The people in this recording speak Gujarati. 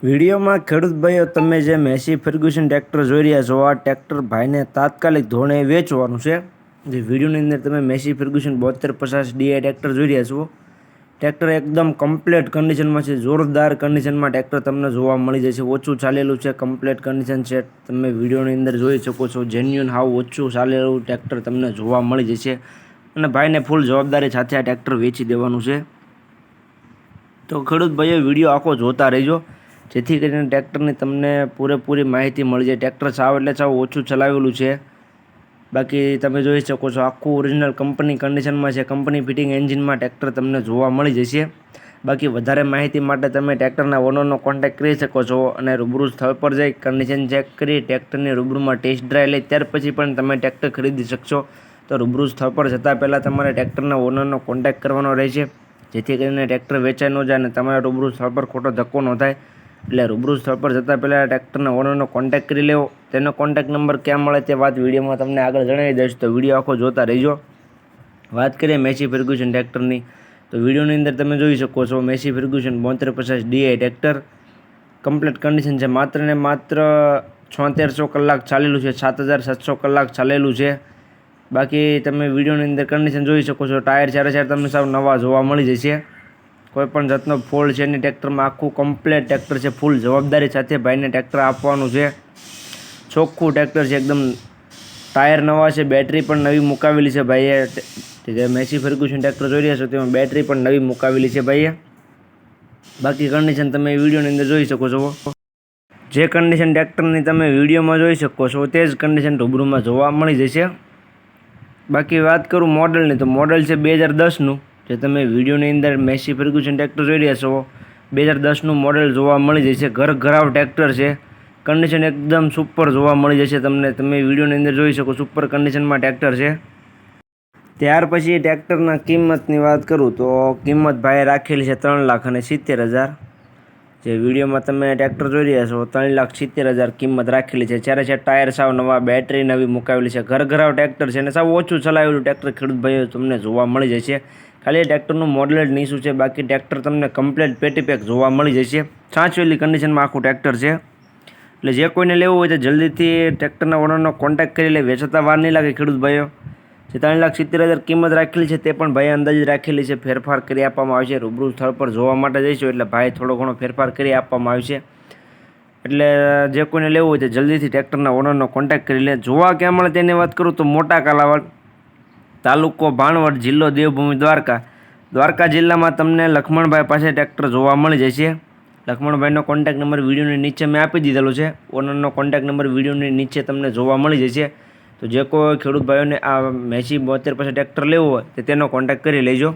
વિડીયોમાં ખેડૂત ભાઈઓ તમે જે મેસી ફર્ગ્યુસન ટ્રેક્ટર જોઈ રહ્યા છો, આ ટ્રેક્ટર ભાઈને તાત્કાલિક ધોરણે વેચવાનું છે. જે વિડીયોની અંદર તમે મેસી ફર્ગ્યુસન 7250 ડીઆઈ ટ્રેક્ટર જોઈ રહ્યા છો. ટ્રેક્ટર એકદમ કમ્પ્લીટ કન્ડિશનમાં છે, જોરદાર કન્ડિશનમાં ટ્રેક્ટર તમને જોવા મળી જશે. ઓછું ચાલેલું છે, કમ્પ્લીટ કન્ડિશન છે. તમે વિડીયોની અંદર જોઈ શકો છો, જેન્યુઅન હાવ ઓછું ચાલેલું ટ્રેક્ટર તમને જોવા મળી જશે. અને ભાઈને ફૂલ જવાબદારી સાથે આ ટ્રેક્ટર વેચી દેવાનું છે. તો ખેડૂત ભાઈઓ વિડીયો આખો જોતા રહેજો, જેથી કરીને ટ્રેક્ટરની તમને પૂરેપૂરી માહિતી મળી જાય. ટ્રેક્ટર સાવ એટલે સાવ ઓછું ચલાવેલું છે. બાકી તમે જોઈ શકો છો, આખું ઓરિજિનલ કંપની કન્ડિશનમાં છે. કંપની ફિટિંગ એન્જિનમાં ટ્રેક્ટર તમને જોવા મળી જશે. બાકી વધારે માહિતી માટે તમે ટ્રેક્ટરના ઓનરનો કોન્ટેક્ટ કરી શકો છો અને રૂબરૂ સ્થળ પર જઈ કન્ડિશન ચેક કરી ટ્રેક્ટરની રૂબરૂમાં ટેસ્ટ ડ્રાઈવ લઈ ત્યાર પછી પણ તમે ટ્રેક્ટર ખરીદી શકશો. તો રૂબરૂ સ્થળ પર જતાં પહેલાં તમારે ટ્રેક્ટરના ઓનરનો કોન્ટેક્ટ કરવાનો રહેશે, જેથી કરીને ટ્રેક્ટર વેચાઈ ન જાય અને તમારા રૂબરૂ સ્થળ પર ખોટો ધક્કો ન થાય. એટલે રૂબરૂ સ્થળ પર જતાં પહેલાં ટ્રેક્ટરના ઓનરનો કોન્ટેક્ટ કરી લેવો. તેનો કોન્ટેક્ટ નંબર ક્યાં મળે તે વાત વિડીયોમાં તમને આગળ જણાવી દઈશ, તો વિડીયો આખો જોતા રહેજો. વાત કરીએ મેસી ફર્ગ્યુસન ટ્રેક્ટરની, તો વિડીયોની અંદર તમે જોઈ શકો છો Massey Ferguson 7250 DI tractor complete condition છે. માત્ર ને માત્ર 7600 કલાક ચાલેલું છે, 7700 કલાક ચાલેલું છે. બાકી તમે વિડીયોની અંદર કન્ડિશન જોઈ શકો છો. ટાયર ચારે તમને સાવ નવા જોવા મળી જશે. કોઈ પણ જાતનો ફોલ્ટ છે નહીં ટ્રેક્ટરમાં. આખું કમ્પ્લીટ ટ્રેક્ટર છે, ફૂલ જવાબદારી સાથે ભાઈને ટ્રેક્ટર આપવાનું છે. ચોખ્ખું ટ્રેક્ટર છે, એકદમ ટાયર નવા છે, બેટરી પણ નવી મુકાવેલી છે ભાઈએ. જે મેસી ફર્ગ્યુસન ટ્રેક્ટર જોઈ રહ્યા છો તેમાં બેટરી પણ નવી મુકાવેલી છે ભાઈએ. બાકી કન્ડિશન તમે વિડીયોની અંદર જોઈ શકો છો. જે કન્ડિશન ટ્રેક્ટરની તમે વિડીયોમાં જોઈ શકો છો તે જ કન્ડિશન રૂબરૂમાં જોવા મળી જશે. બાકી વાત કરું મોડલની, તો મોડલ છે 2010નું. જે તમે વિડીયોની અંદર મેસી ફર્ગ્યુસન ટ્રેક્ટર જોઈ રહ્યા છો 2010નું મોડલ જોવા મળી જશે. ઘરાવ ટ્રેક્ટર છે, કન્ડિશન એકદમ સુપર જોવા મળી જશે તમને. તમે વિડીયોની અંદર જોઈ શકો, સુપર કન્ડિશનમાં ટ્રેક્ટર છે. ત્યાર પછી ટ્રેક્ટરના કિંમતની વાત કરું તો કિંમત ભાઈએ રાખેલી છે 3,70,000. જે વિડીયોમાં તમે ટ્રેક્ટર જોઈ રહ્યા છો 3,70,000 કિંમત રાખેલી છે. ચારે ટાયર સાવ નવા, બેટરી નવી મુકાવેલી છે. ઘરાવ ટ્રેક્ટર છે અને સાવ ઓછું ચલાવેલું ટ્રેક્ટર ખેડૂત ભાઈઓ તમને જોવા મળી જશે. ખાલી ટ્રેક્ટરનું મોડલ જ નીચું છે, બાકી ટ્રેક્ટર તમને કમ્પ્લીટ પેટી પેક જોવા મળી જશે. સાચવેલી કન્ડિશનમાં આખું ટ્રેક્ટર છે. એટલે જે કોઈને લેવું હોય તો જલ્દીથી ટ્રેક્ટરના ઓનરનો કોન્ટેક્ટ કરી લે. વેચતા વાર નહીં લાગે ખેડૂત ભાઈઓ. જે 3,70,000 કિંમત રાખેલી છે તે પણ ભાઈએ અંદાજે રાખેલી છે. ફેરફાર કરી આપવામાં આવશે. રૂબરૂ સ્થળ પર જોવા માટે જઈશું એટલે ભાઈ થોડો ઘણો ફેરફાર કરી આપવામાં આવશે. એટલે જે કોઈને લેવું હોય તો જલ્દીથી ટ્રેક્ટરના ઓનરનો કોન્ટેક્ટ કરી લે. જોવા ક્યાં મળે તેની વાત કરું તો મોટા કાલાવાડ, તાલુકો ભાણવડ, જિલ્લો દેવભૂમિ દ્વારકા. દ્વારકા જિલ્લામાં તમને લખમણભાઈ પાસે ટ્રેક્ટર જોવા મળી જશે. લખમણભાઈનો કોન્ટેક્ટ નંબર વિડીયોની નીચે મેં આપી દીધેલો છે. ઓનરનો કોન્ટેક્ટ નંબર વિડીયોની નીચે તમને જોવા મળી જશે. તો જે કોઈ ખેડૂત ભાઈઓને આ મેસી 7250 ટ્રેક્ટર લેવું હોય તો તેનો કોન્ટેક્ટ કરી લેજો.